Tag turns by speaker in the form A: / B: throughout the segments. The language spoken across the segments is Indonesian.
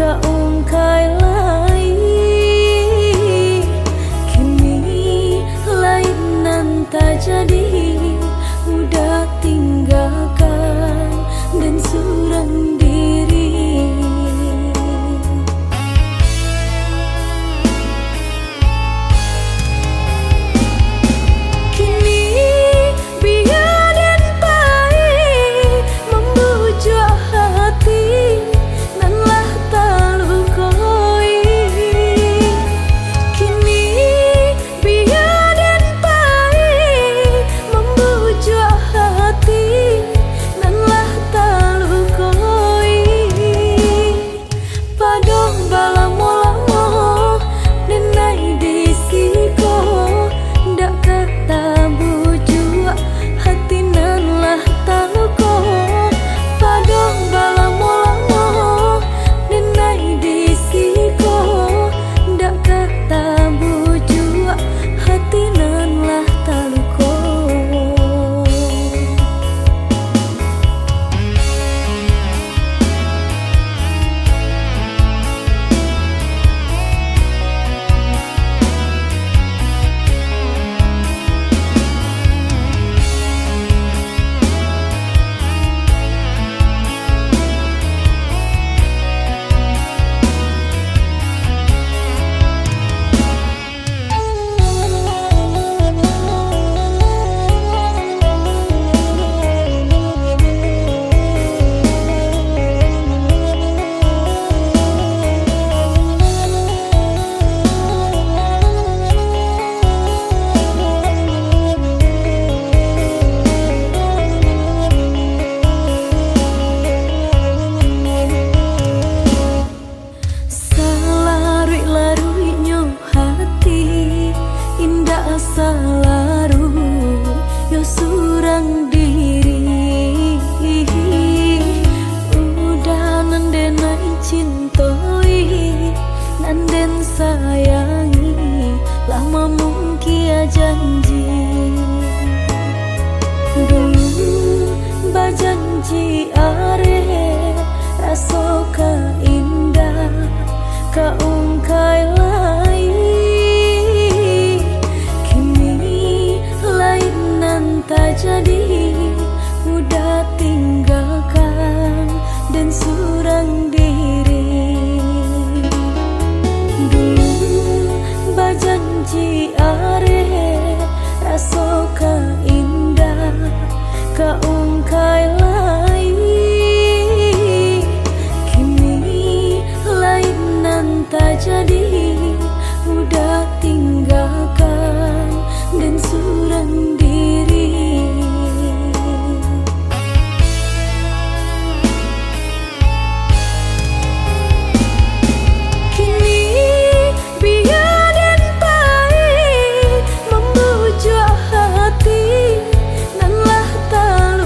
A: keungkai lai, kini lain nan tak jadi, udah tinggalkan dan surang diri. Salaru yo surang diri, udah nandenai cintoi, nanden sayangi, lama mungkin janji. Dulu bajanji are raso ka indah, kaungkai lai, tak jadi, udah tinggalkan dan surang diri. Dulu bajanji are raso ka indah, kaungkai lai, kini lain nan tak jadi, udah tinggalkan dan surang diri. Membujuk hati, nanlah tak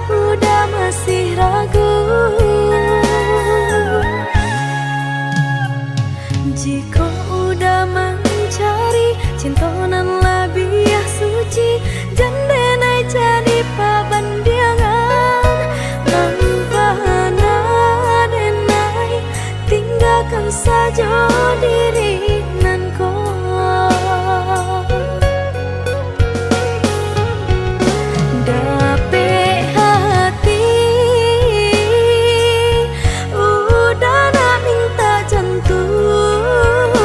A: udah masih ragu. Jika udah mencari cinta nan lebih suci, jangan jadi pabandiangan. Nampana denai tinggalkan saja diri nan kau. Dape hati udah nak minta jantung,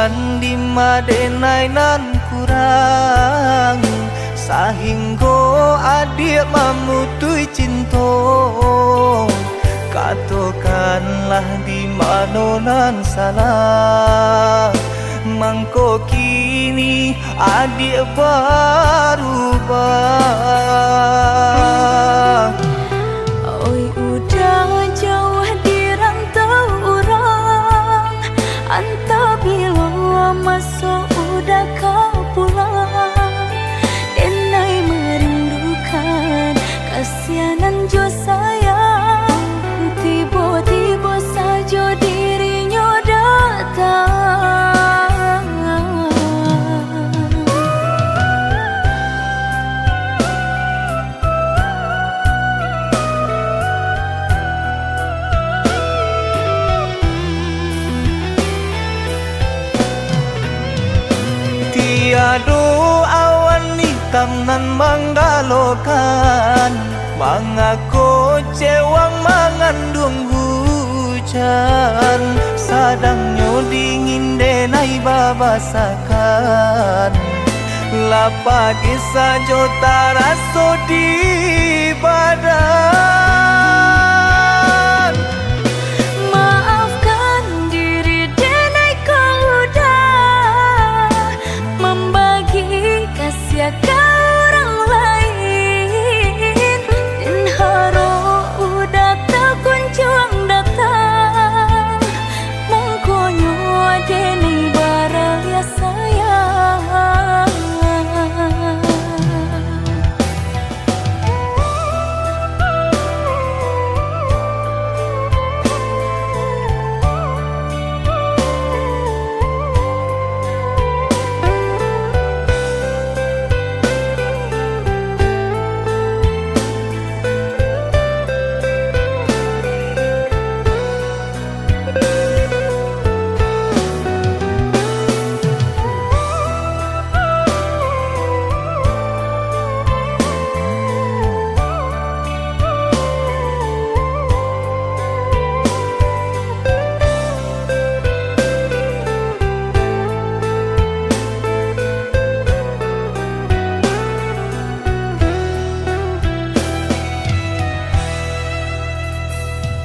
B: Katokan di madenai nan kurang sahingga adik mamutui cinta. Katokanlah di mana nan salah, mangko kini adik berubah.
A: Oi udah jauh di rantau orang, antau bila masuk udah kau pulang. Denai merindukan kasihanan jo sayang, tiba-tiba saja dirinya datang.
B: Tiada awan hitam nan menggalokan, mengaku cewang mengandung hujan. Sadangnya dingin denai babasakan, lapagi saja taraso di badan.
A: Maafkan diri denai kau udah membagi kasih ke orang lain, dan haro udah tak kunjung datang. Mongkonyo denai baraya sayang.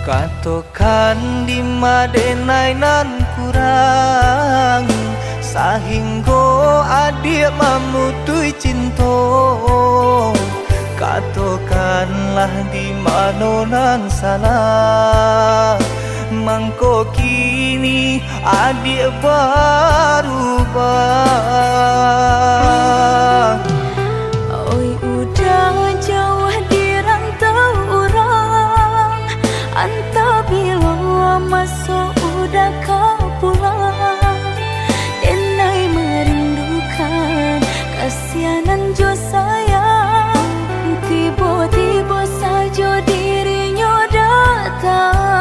B: Katokan di madenai nan kurang sahingga adik mamutui cinta. Katokanlah di mana nan salah, mangko kini adik berubah.
A: Oi udah jauh di rantau orang, antau bila masuk udah kau pulang. Denai merindukan kasihanan jo sayang, tiba-tiba saja dirinya datang.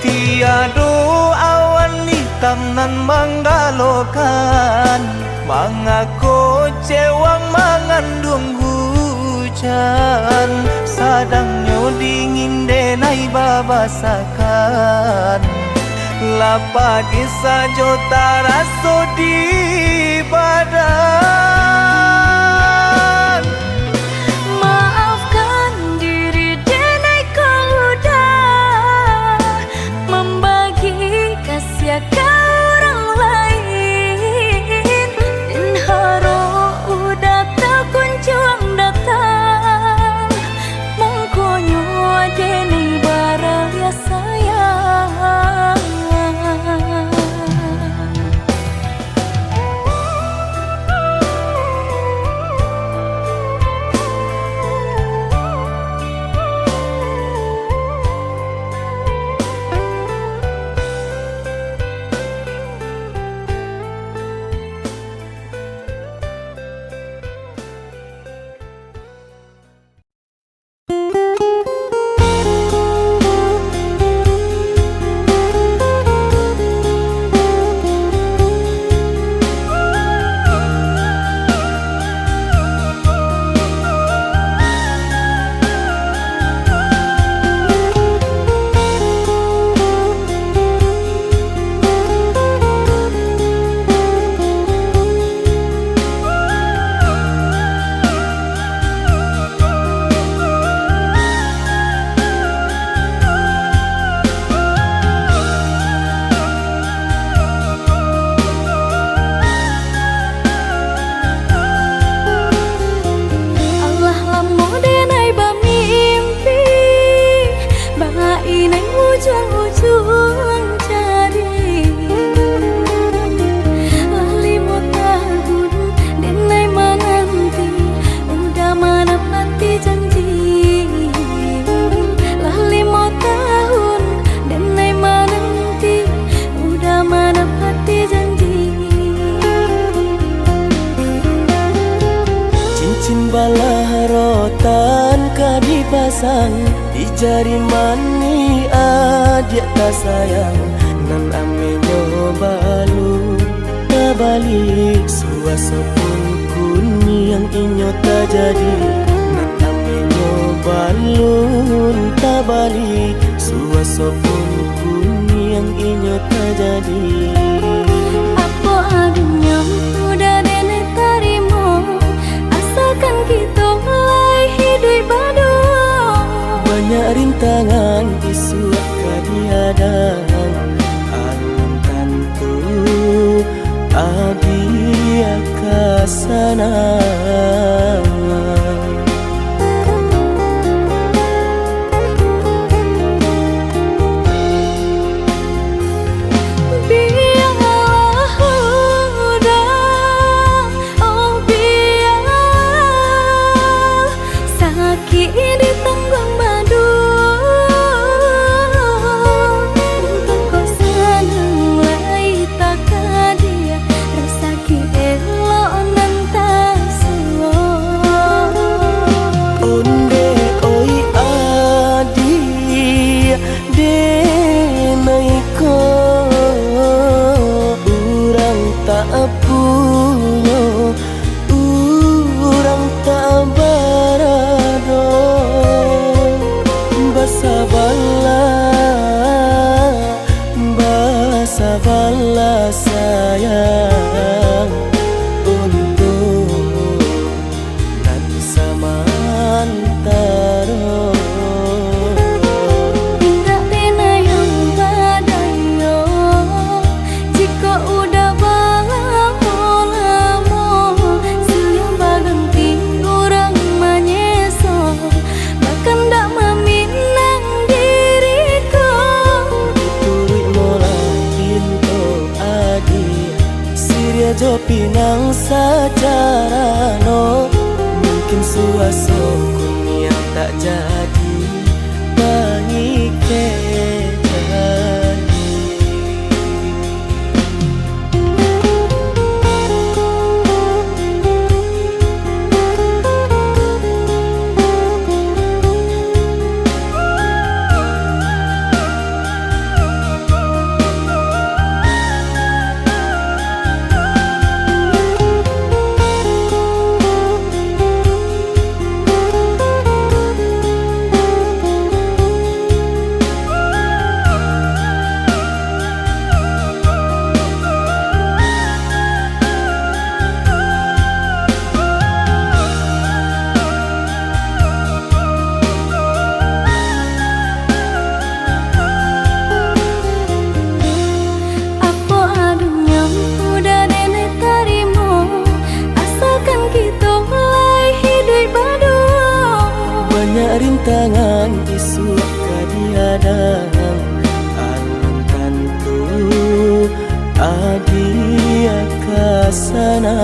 B: Tiada awan hitam nan menggalokan, mengaku cewang mengandung hujan. Sadangnya dingin denai babasakan, lapagi saja taraso di badan.
A: Maafkan diri denai kau udah membagi kasih ke orang lain, dan haro udah tak kunjung datang. Mongkonyo denai baraya sayang. menepati janji. Lah 5 tahun dan nai menanti, udah menepati janji.
B: Cincin balah rotan ka dipasang di jari mani adik tak sayang. Nan ame nyobalu balik suasopun kuni yang inyo tak jadi. Nan ame nyobalun tak balik suasopun kuni yang inyo tak jadi.
A: Apa adanya udah nenek tarimo, asalkan kita mulai hidup baru.
B: Banyak rintangan isu kadiadang alun tantu adia kasana.
A: Biarlah udah, oh biar sakit ditanggung madu. Untuk kau senang lai tak dia, rasa elok nan tak suo.
B: Onde oi adi denaiko urang tak punya, urang tak barado. Basa bala sayang untuk nan samantaro.
A: Indah tena yang badayo, jika udah lamo siang baganti orang menyeso, bahkan tak meminang diriku.
B: Turut mulai pintu adi Siria jo pinang secara no. Mungkin suaso kuni yang tak jadi bangi kejadi.
A: Apa adanya udah nenek tarimo, asalkan kita mulai hidup baru.
B: Banyak rintangan isu kadiadang alun tantu adia kasana.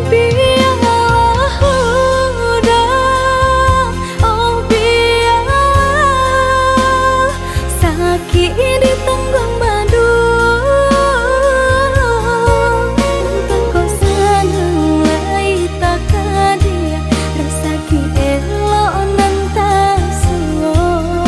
A: Biarlah udah, oh biar sakit ditanggung madu. Untuk kau senang lai tak dia, rasa elok nan tak suo.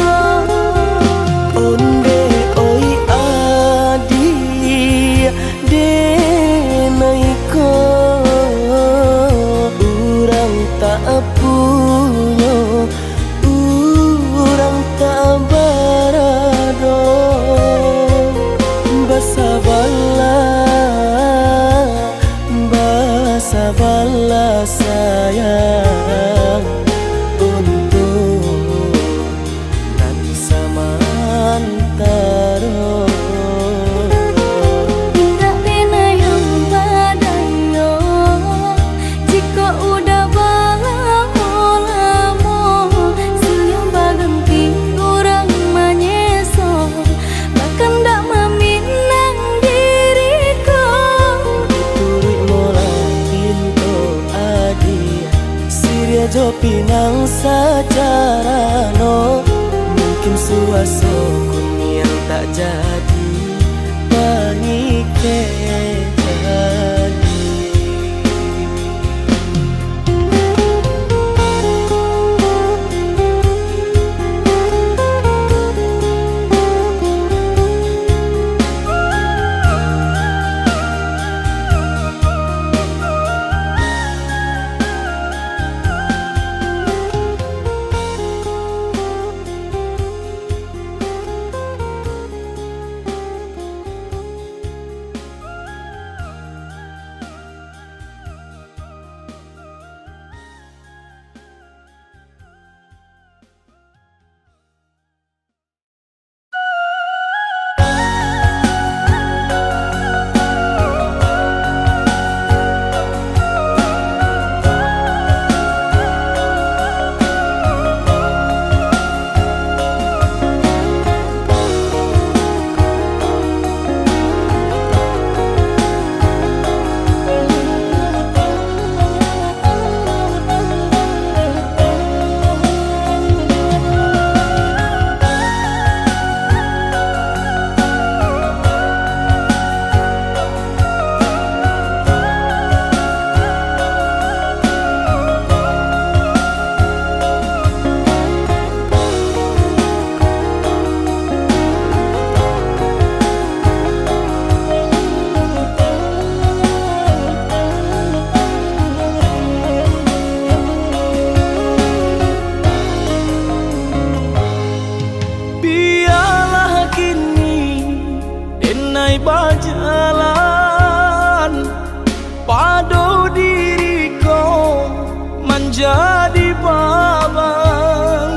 B: pinang secara no, mungkin suaso kun yang tak jadi pengikatan. Berjalan padu diriku menjadi babang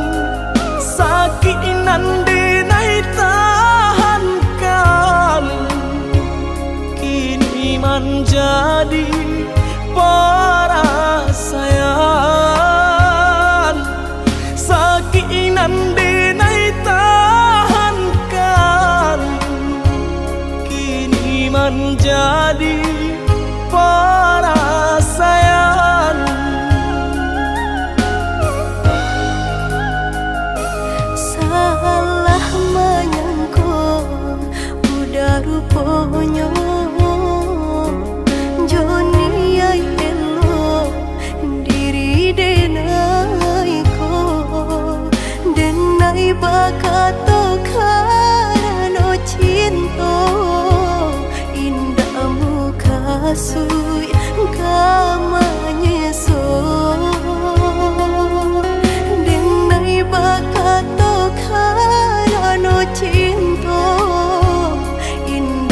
B: sakit nande nai tahankan kini menjadi perasaan sakit nande nai tahankan menjadi perasaan.
A: Salah menyangka udah rupanya Joni ay elo diri denai ko denai bakato karano cinta kasui kamanya so denai bakato karano cinta indah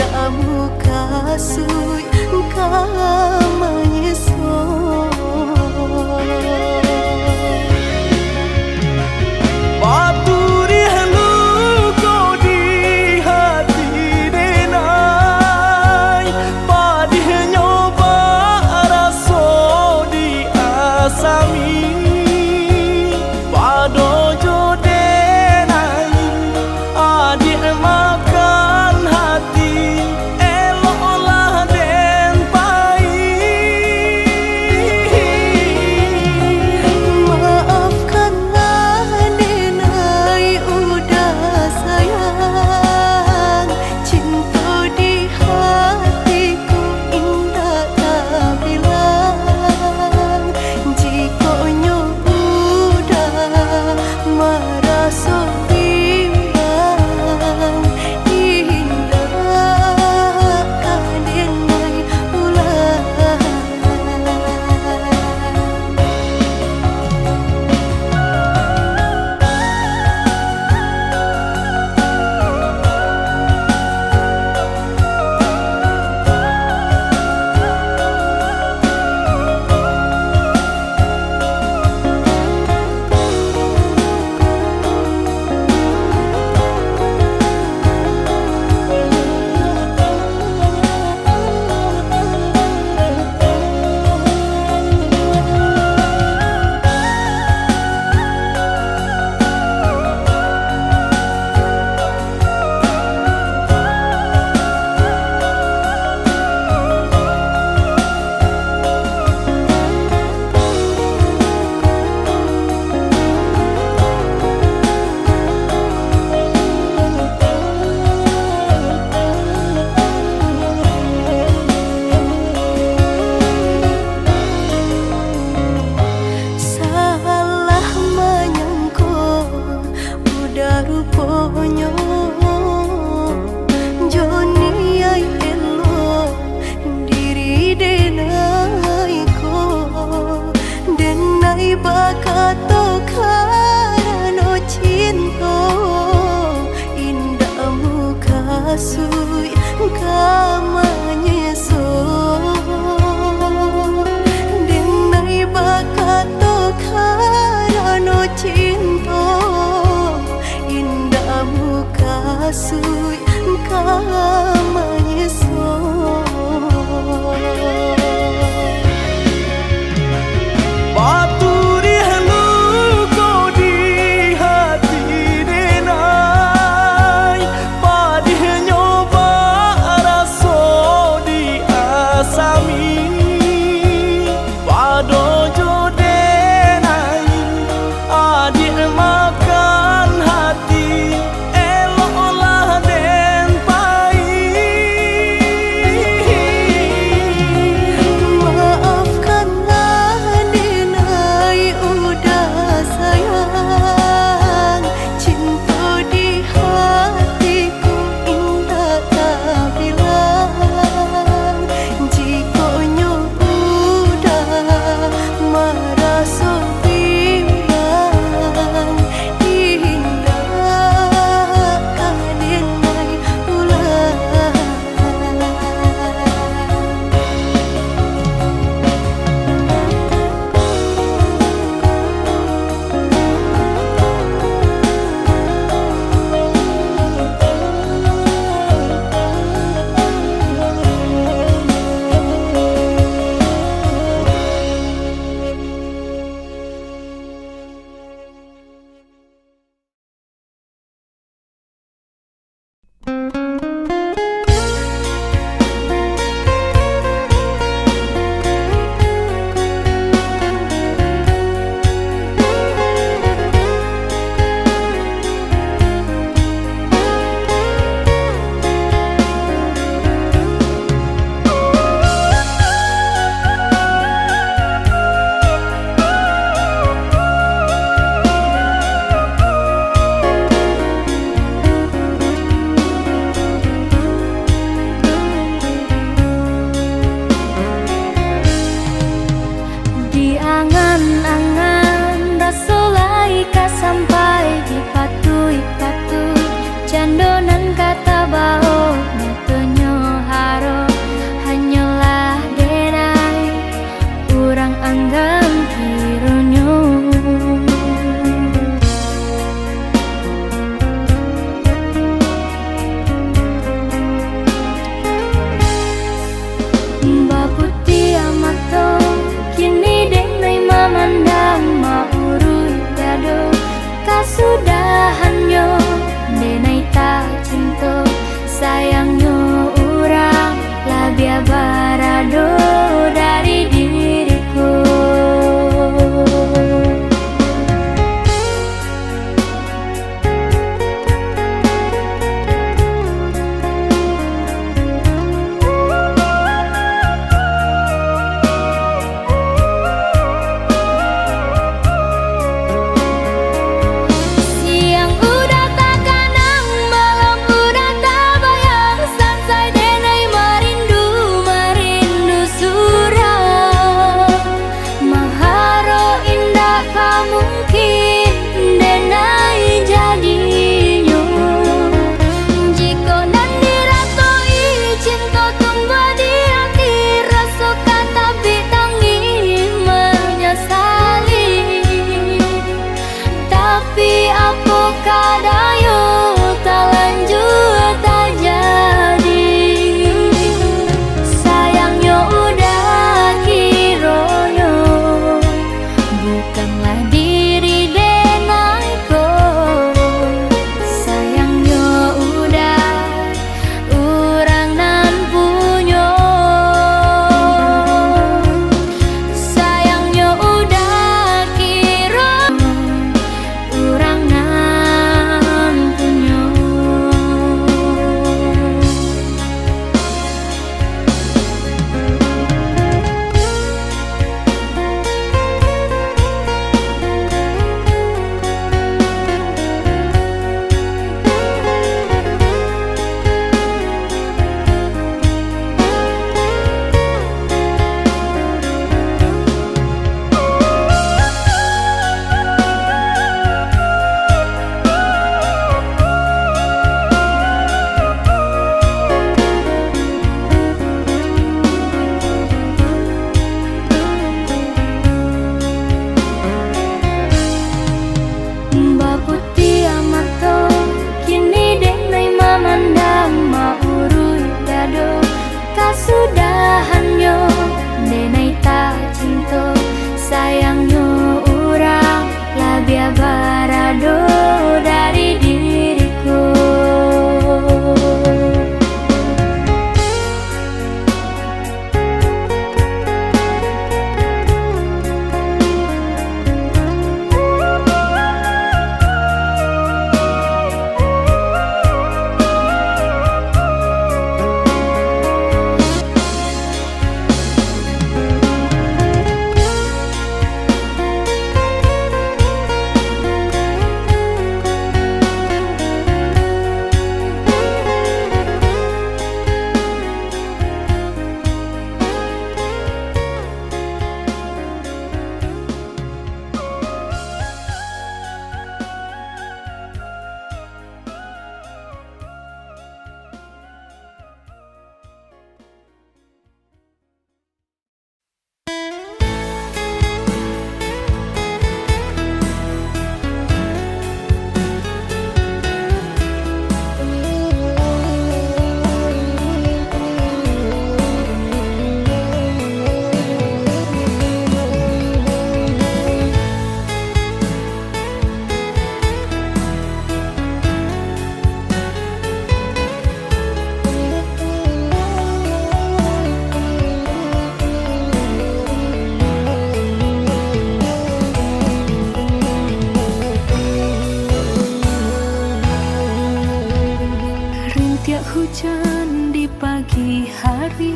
C: pagi hari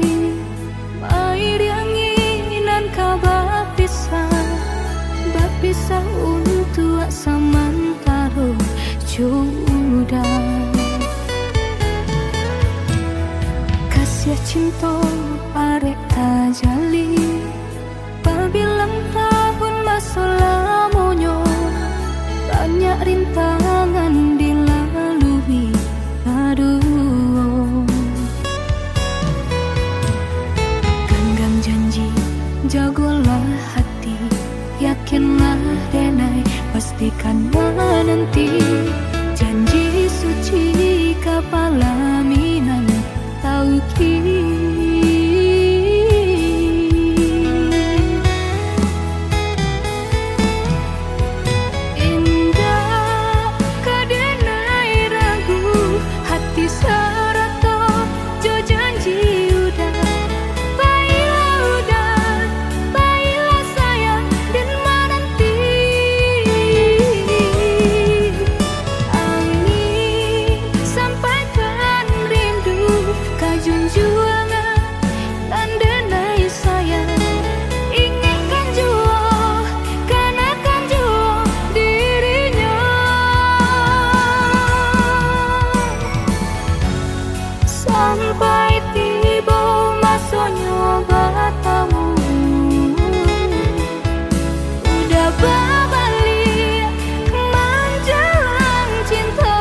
C: mai dianginan kabar bapisah untuk samantara jodoh kasih cinta arek tajali pabilang tahun masa lamonyo banyak rintangan dilalui aduh genggam janji jagolah hati yakinlah denai pastikan menanti janji suci kapalaminan tauhid indah kadenai ragu hati sarato jo janji udah baiklah sayang dan menanti angin sampaikan rindu kajunjuangan dan denai sayang inginkan jua kanakan jua dirinya sampai tiba masanya bertemu udah berbalik menjalan cinta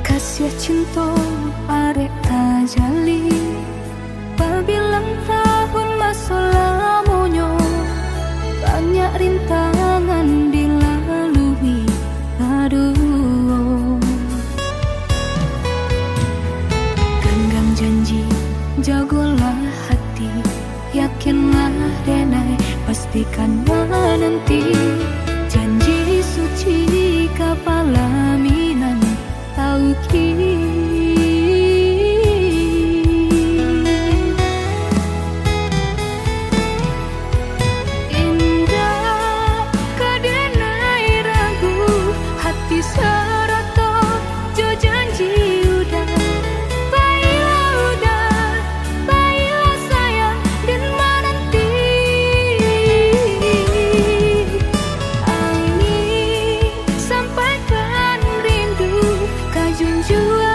C: kasih cinta arek tajali pabilang tahun masa lamonyo banyak rintangan dilalui aduh genggam janji jagolah hati yakinlah denai pastikan menanti janji suci kapalaminan tauhid indah kadenai ragu hati sarato jo janji udah baiklah sayang dan menanti angin sampaikan rindu kajunjuan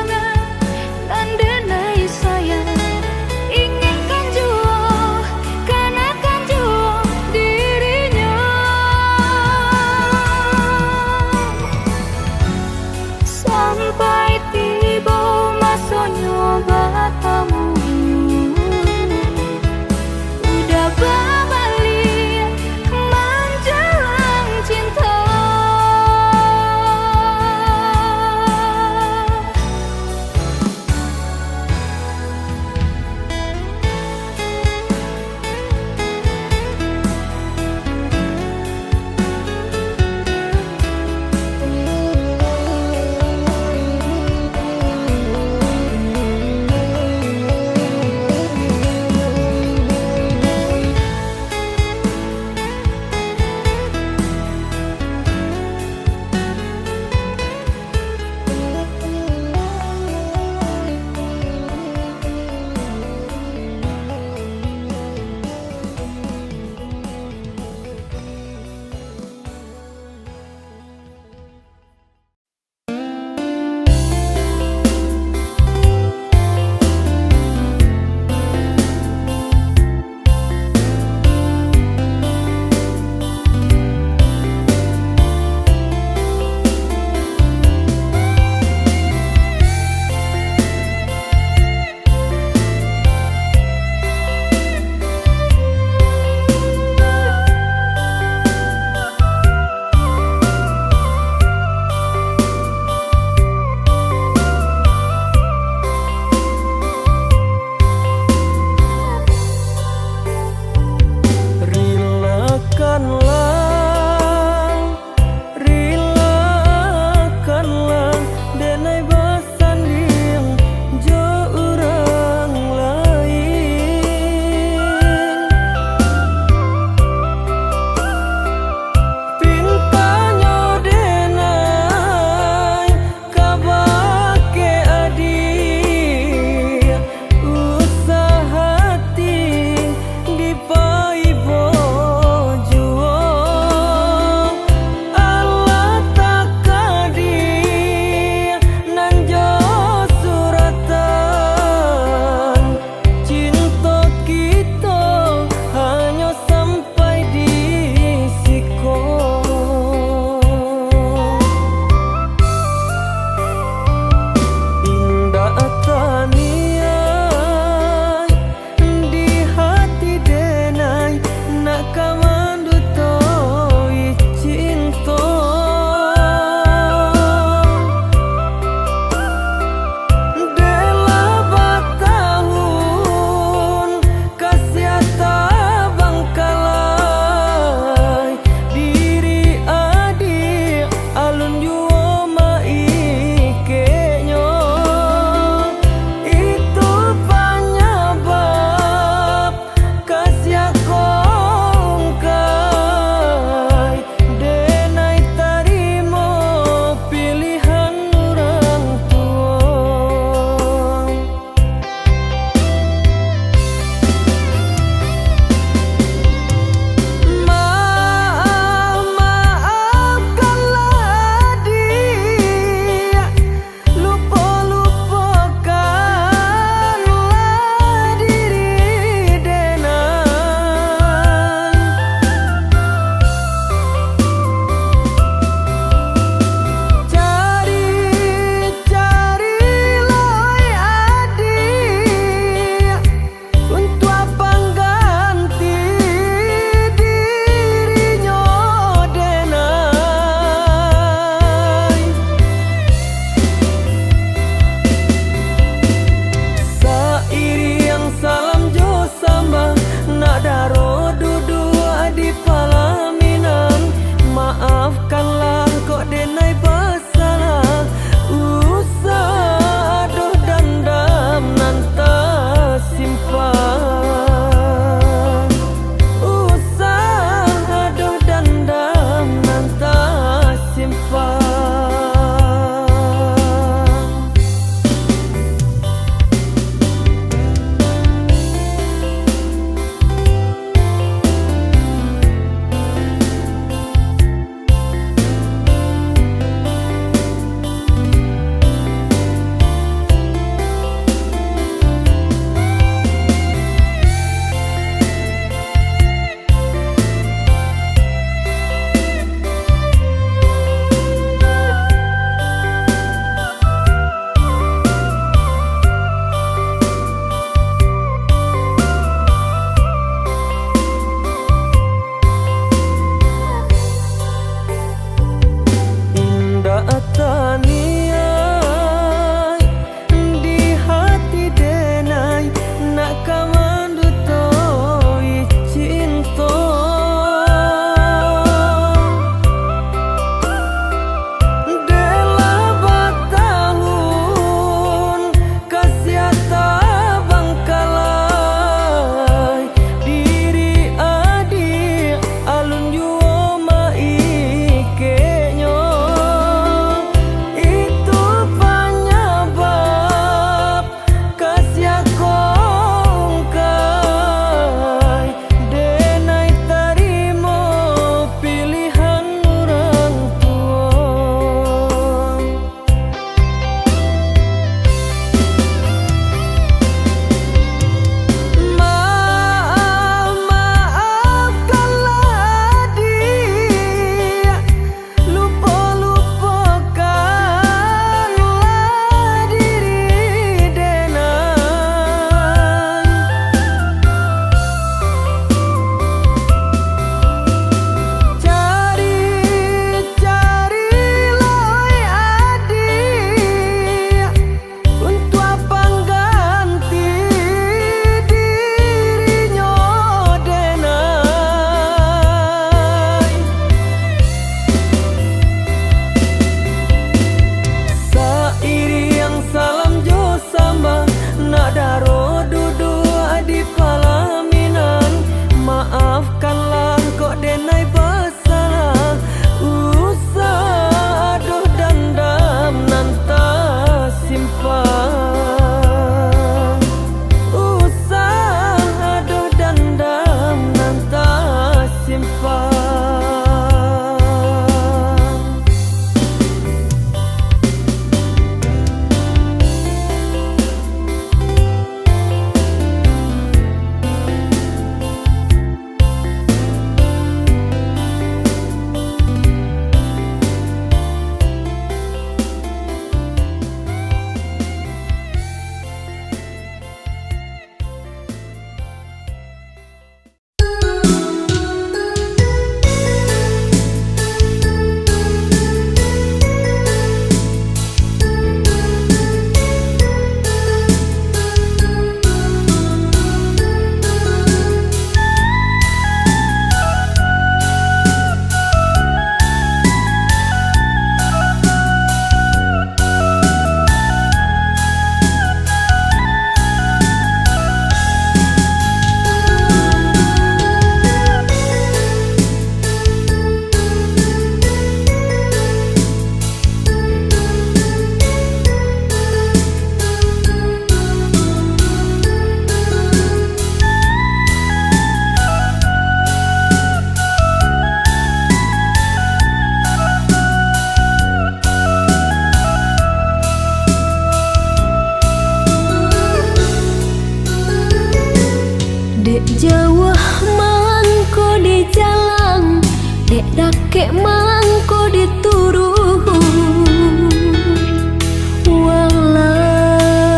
C: dake mangko dituruh walau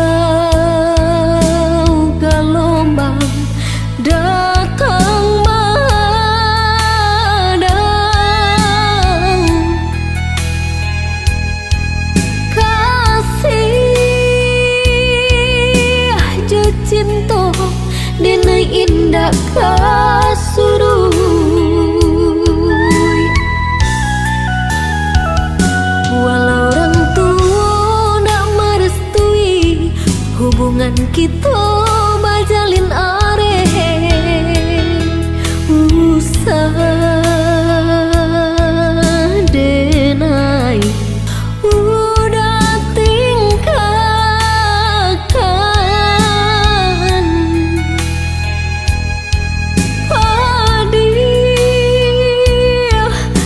C: gelombang datang madang kasih cinta denai indah kasuruh walau orang tua nak merestui hubungan kita bajalin areh usah denai udah tingkahkan padih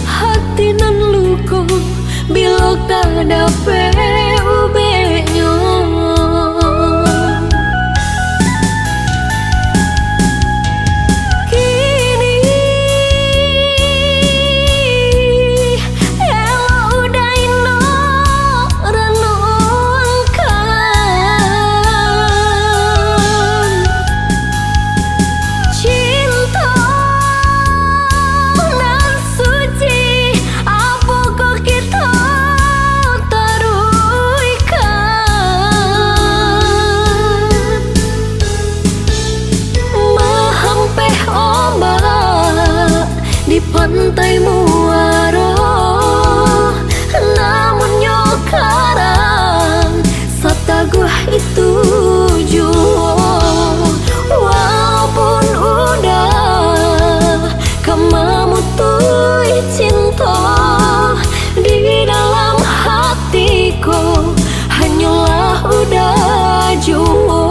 C: hati nan luko bila kada ubeknya kini ela udah ino renungkan cinta nan suci apa kok kita mahampeh ombak di pantai Muaro namun nyokarang sataguh itu jua walaupun udah kemamutui cinta di dalam hatiku hanyalah udah jua.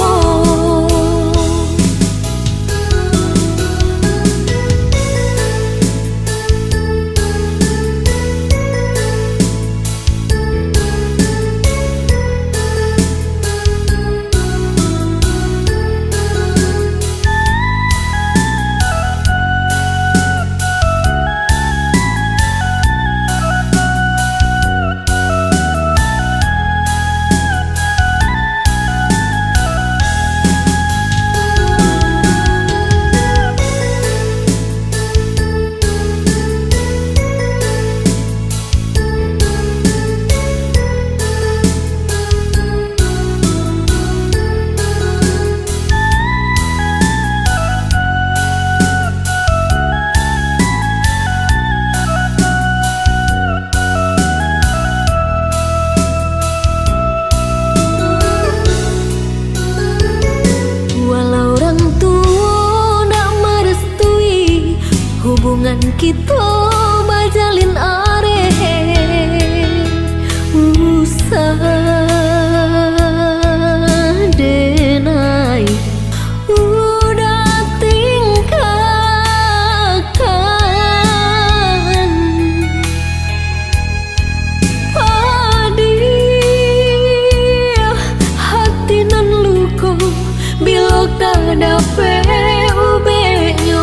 C: Hubungan kita bajalin areh usah denai udah tingkahkan padih hati nan luko bila kada ubeknya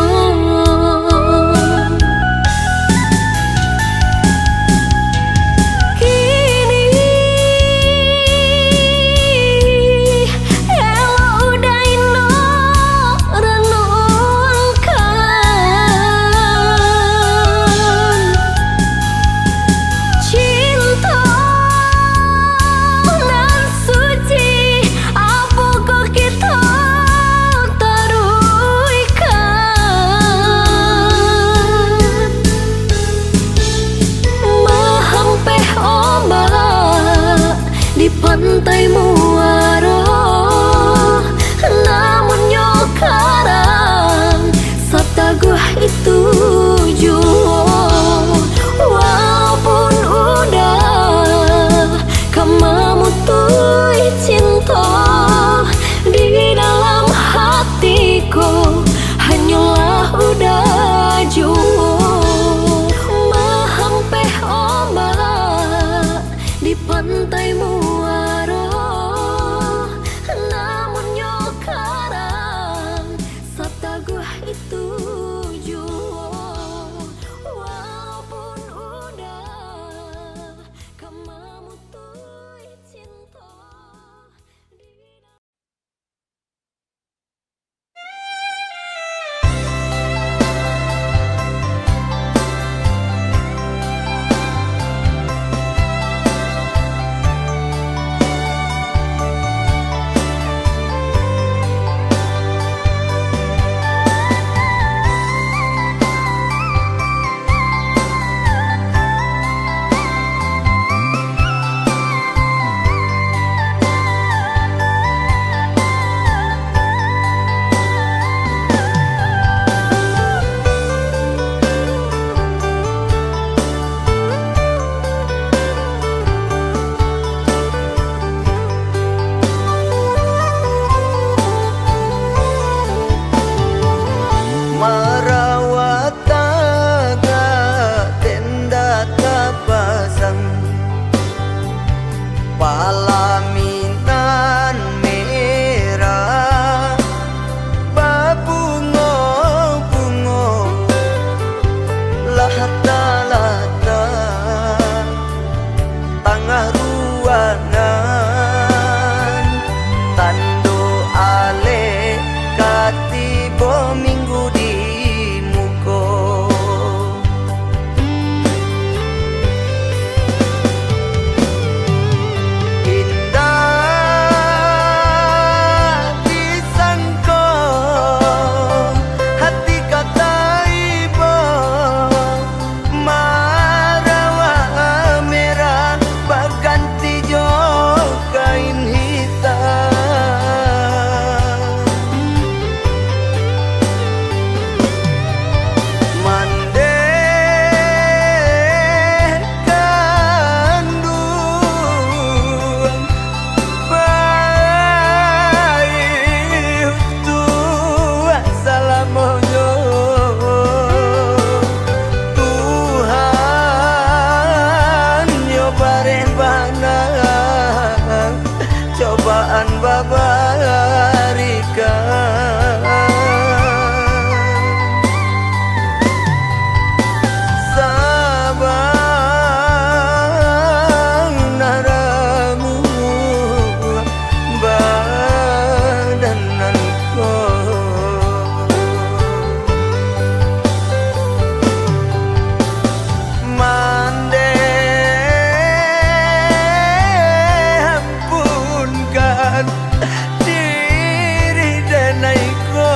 B: naiko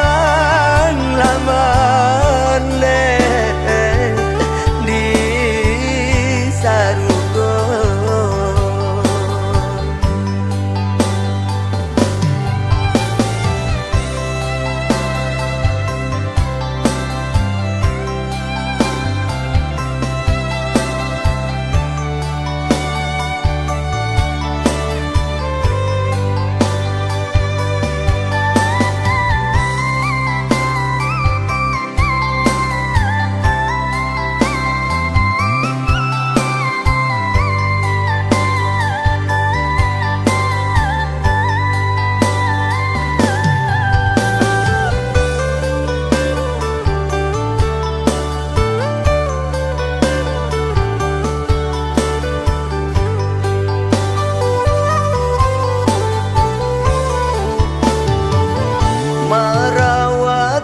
B: sanang laman le di sarugo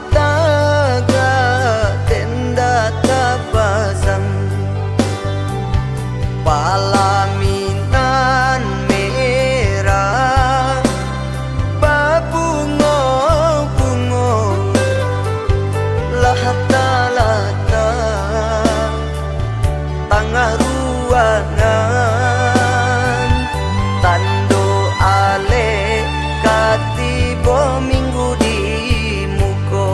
B: marawataga tenda tapasang palaminan merah babungo-bungo lahata-lata tengah ruangan tando ale katibo minggu di muko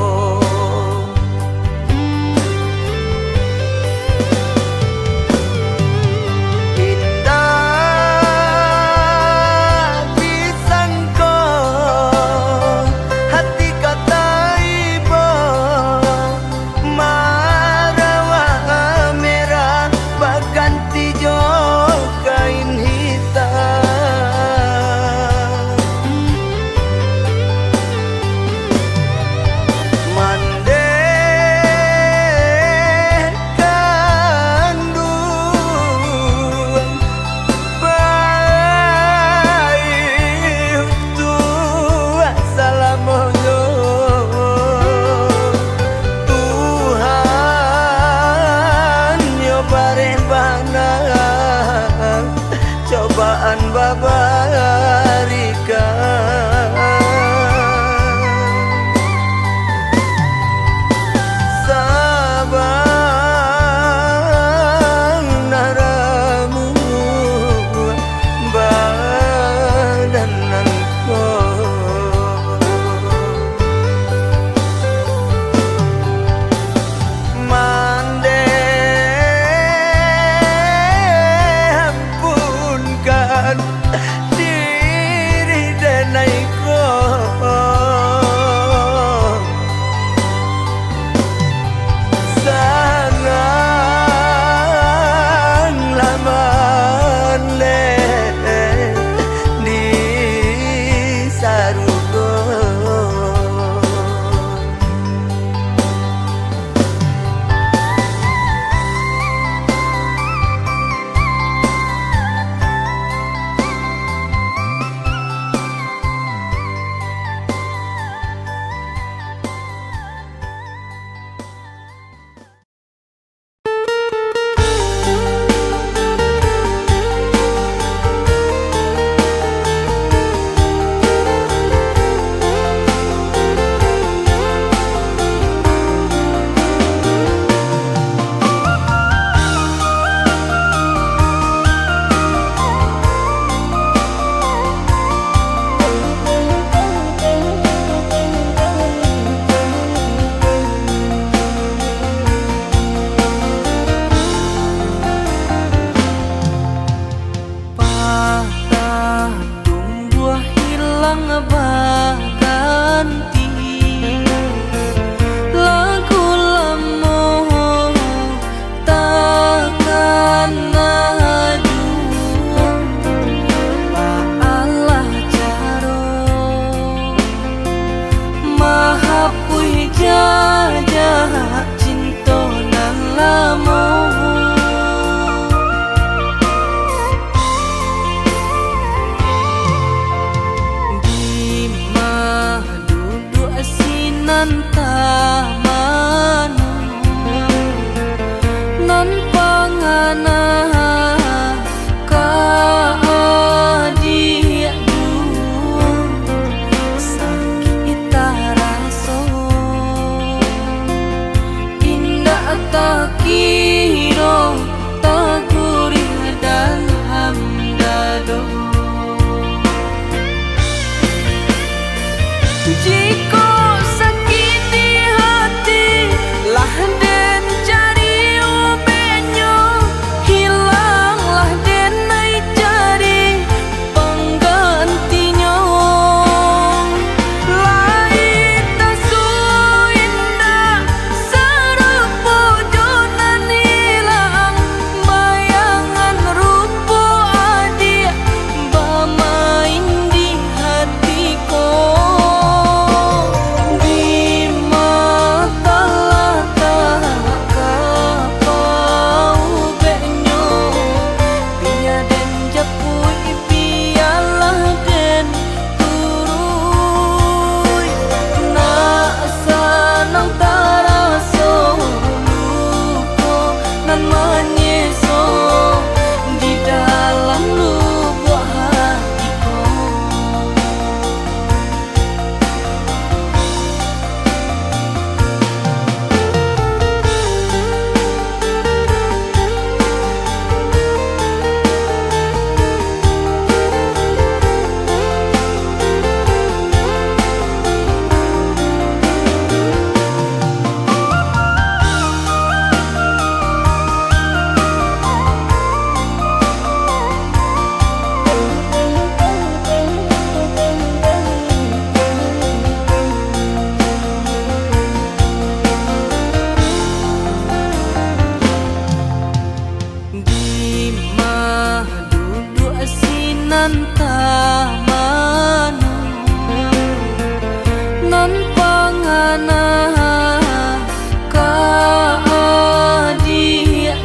B: indah disangko hati kata ibu marawa merah baganti jo kain hitam cobaan babarikan sabang naramu badananku mande ampunkan di
C: menyeso di dalam lubuk hatiku. Di mah duduk asinan taman nan pangana ka adik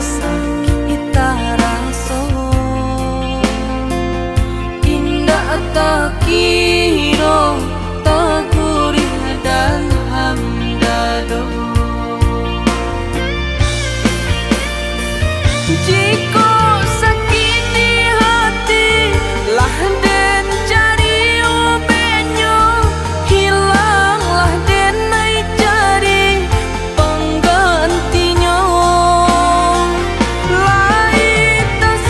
C: sakit raso indah tak kira tak gurih dan hamdado. Jika sakit di hati lah den cari obatnya, hilanglah den naik cari penggantinya. Lain tak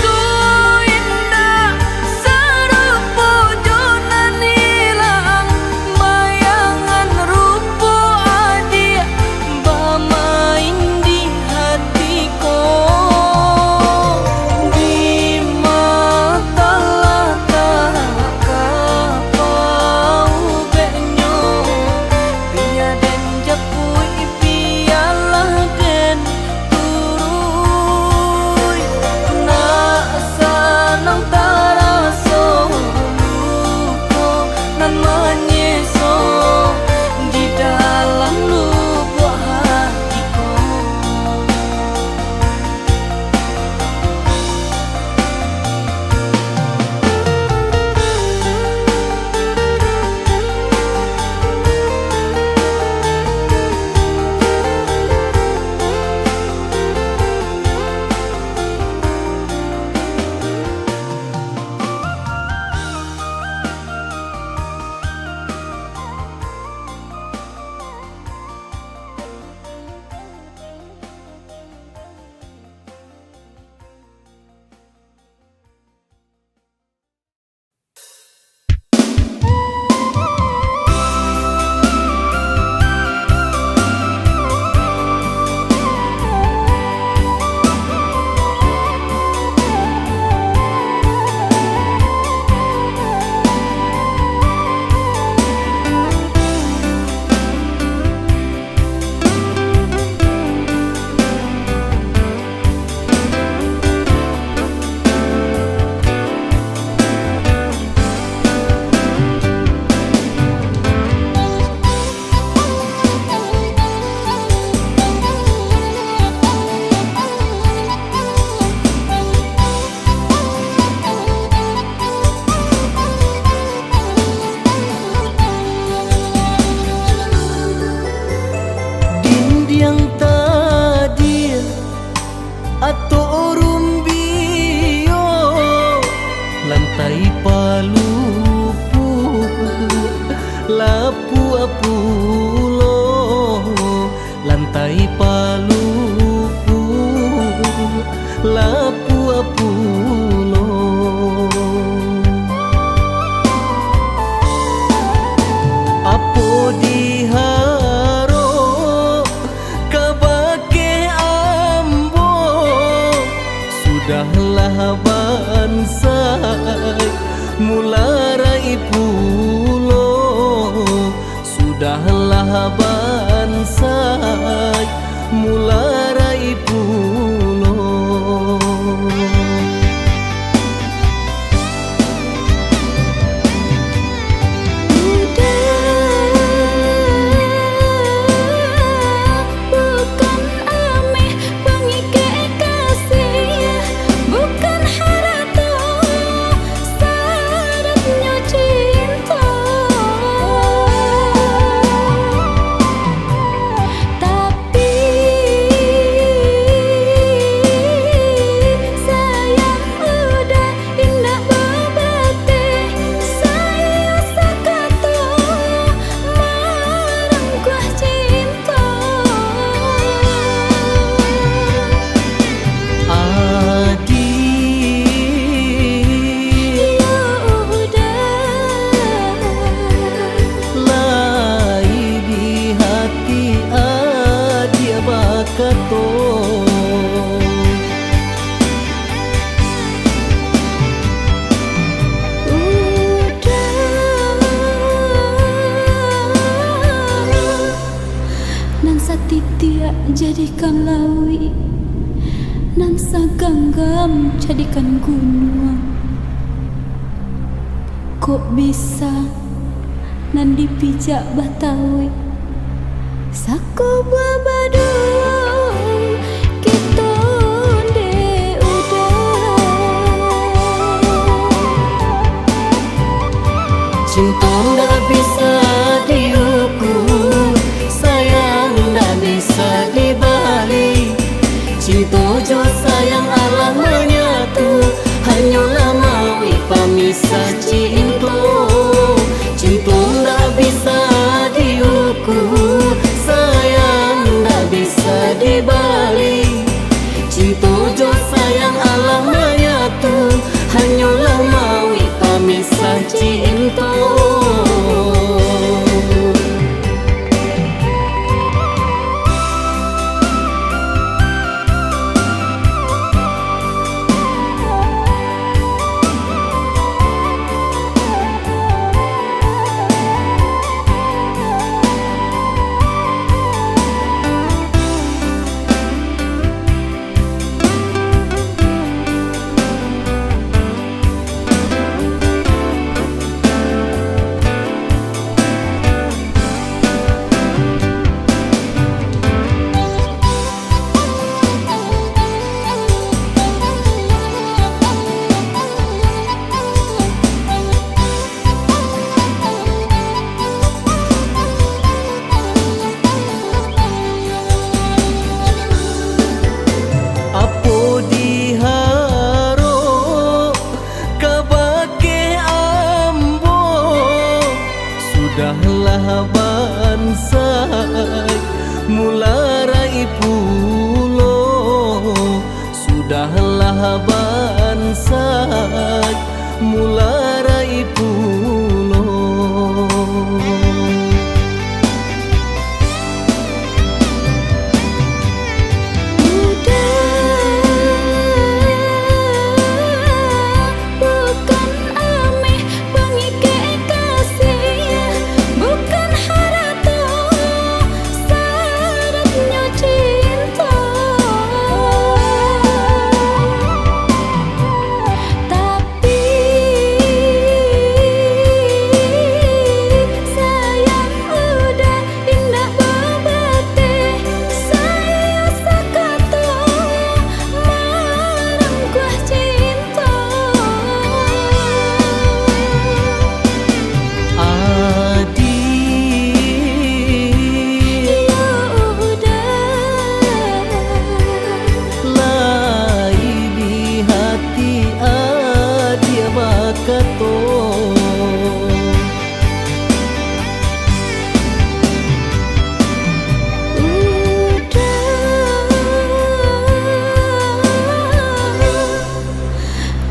C: indah serupa jonan hilang, bayangan rupa adik bermain di hatiku. Lantai palupu Lapu-Apulo Apo diharo kabake ambo Sudahlah bansai mularai pulo Sudahlah bansai mularai pulo
D: jadikan lawi, nan saganggam jadikan gunung. Kok bisa nan dipijak batawi, sako buah baduang kita de udah.
C: Cinta nggak bisa diukur, sayang nggak bisa dibalik. Cinta jo sayang Allah menyatu, hanyalah mawi pemisah cinta. Cinta nggak bisa diukur, sayang nggak bisa dibalik. Cinta jo sayang Allah menyatu, hanyalah mawi pemisah cinta. Apo diharo kabake ambo, sudahlah bansai mularai pulo. Sudahlah bansai mularai pulo.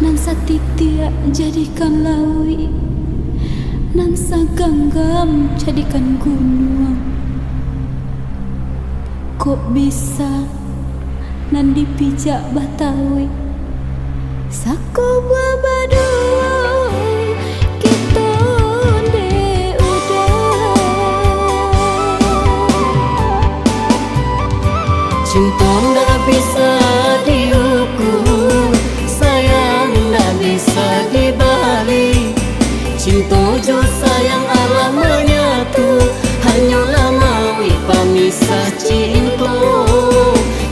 D: Nan satitia jadikan lawi, nan saganggam jadikan gunung. Kok bisa nan dipijak batawi, sako buah baduang kita de udah.
C: Cinta nggak bisa diukur, sayang nggak bisa dibalik. Cinta jo sayang Allah menyatu, hanyalah mawi pemisah cinta.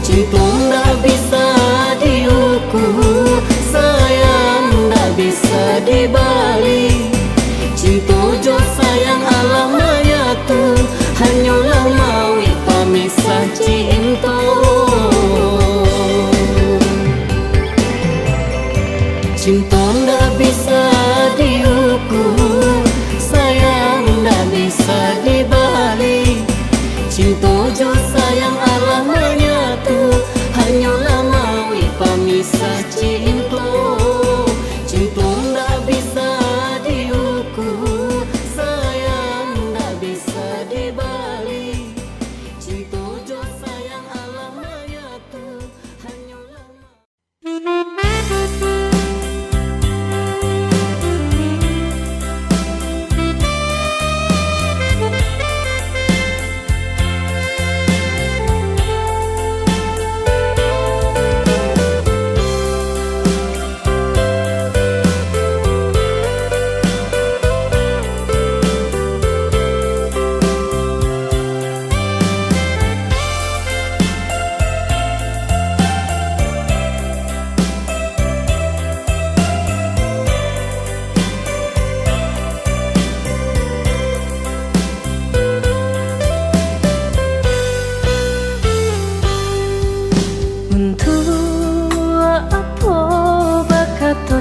C: Cinta nggak bisa diukur, sayang nggak bisa dibalik. Cinta jo sayang Allah menyatu, hanyalah mawi pemisah cinta.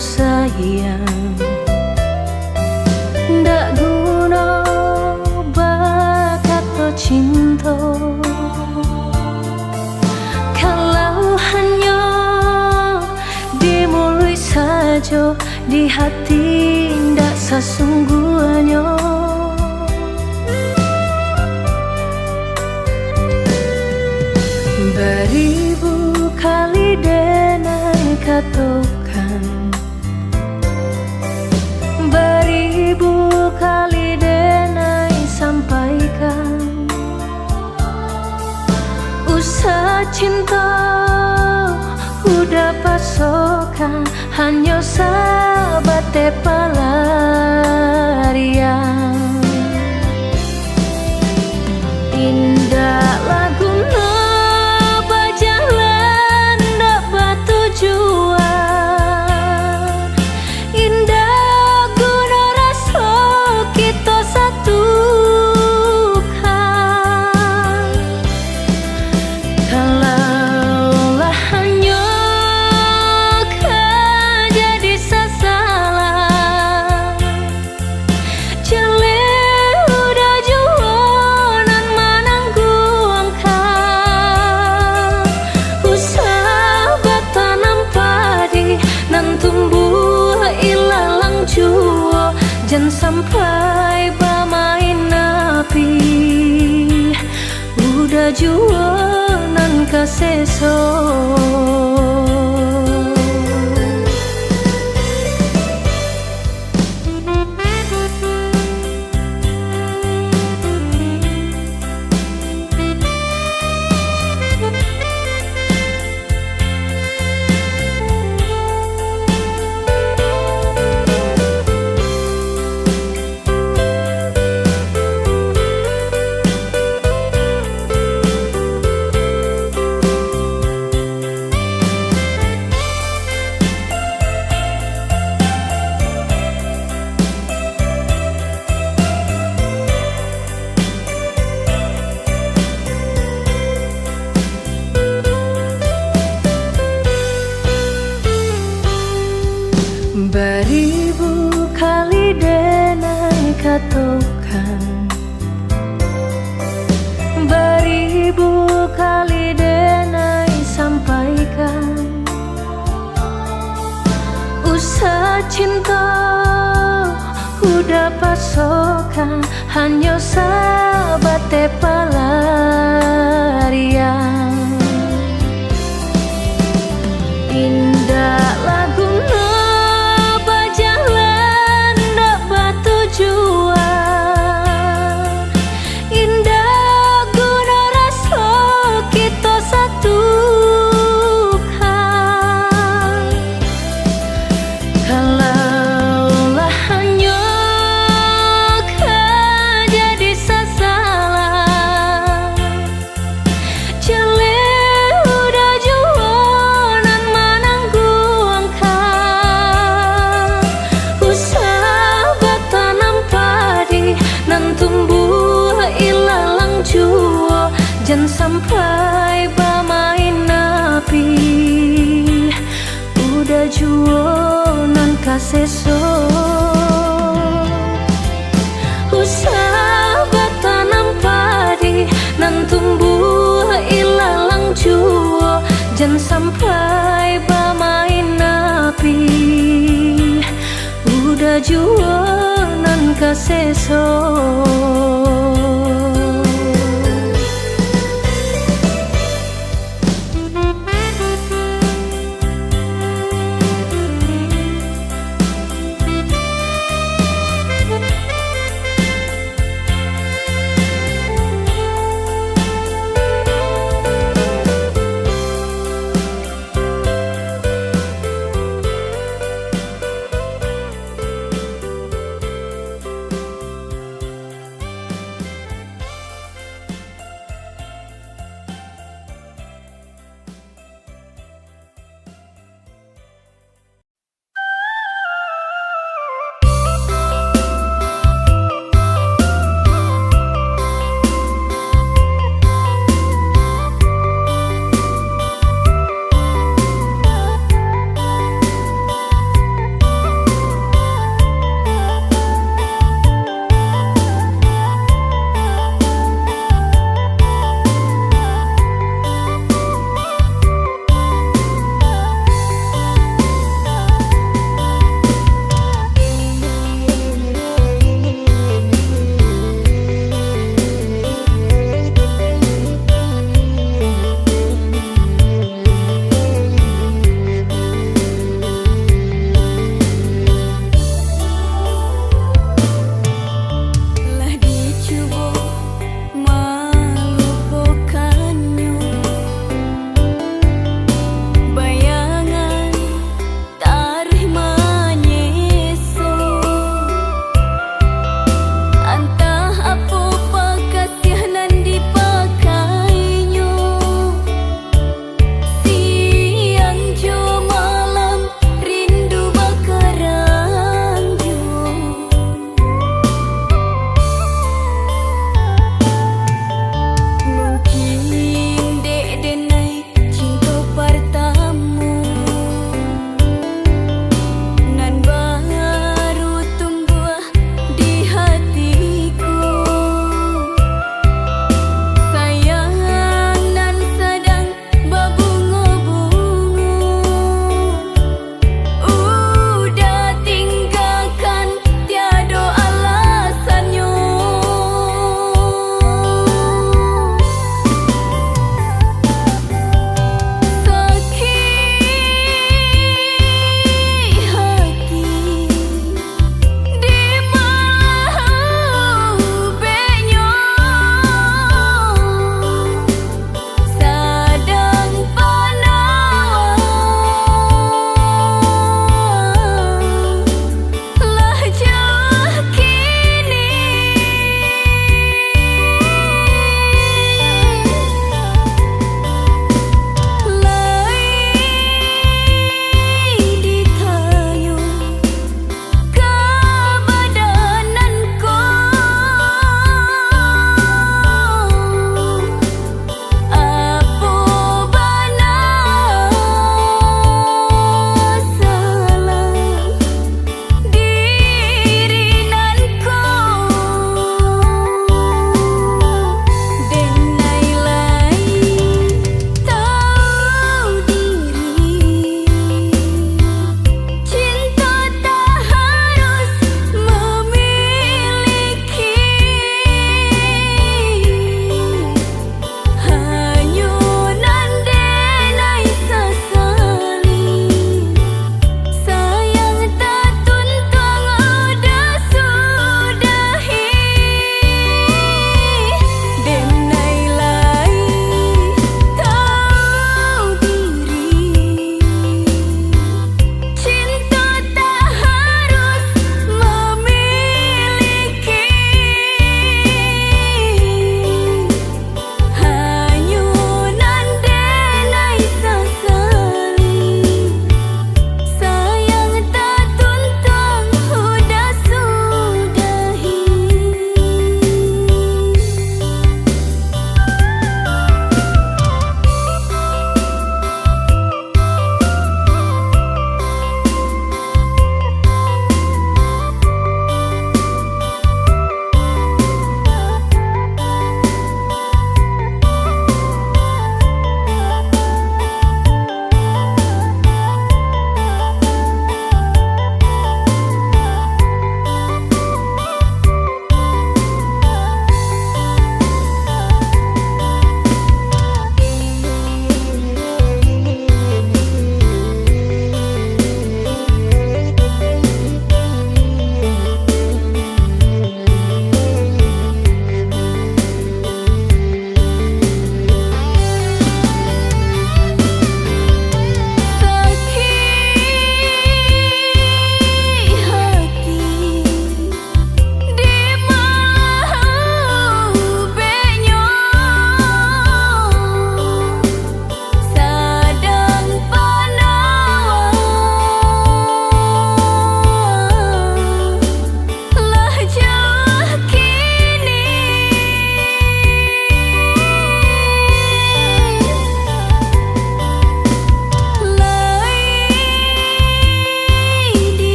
C: sayang, ndak guna bakat cinta. Kalau hanya di mulut saja, di hati ndak sesungguhnya. Beribu kali denai katakan, beribu kali denai sampaikan, usah cinta udah pasokan, hanya sahabat pelarian. Indah lagu jangan sampai bermain api, udah jualan keseso. Beribu kali denai katakan, beribu kali denai sampaikan, usah cinta udah pasokan, hanya sahabat pelarian. Indah lagu jangan sampai bermain api, udah jualan kaseso. Usah bertanam padi nan tumbuh ilalang juo, jangan sampai bermain api, udah jualan kaseso.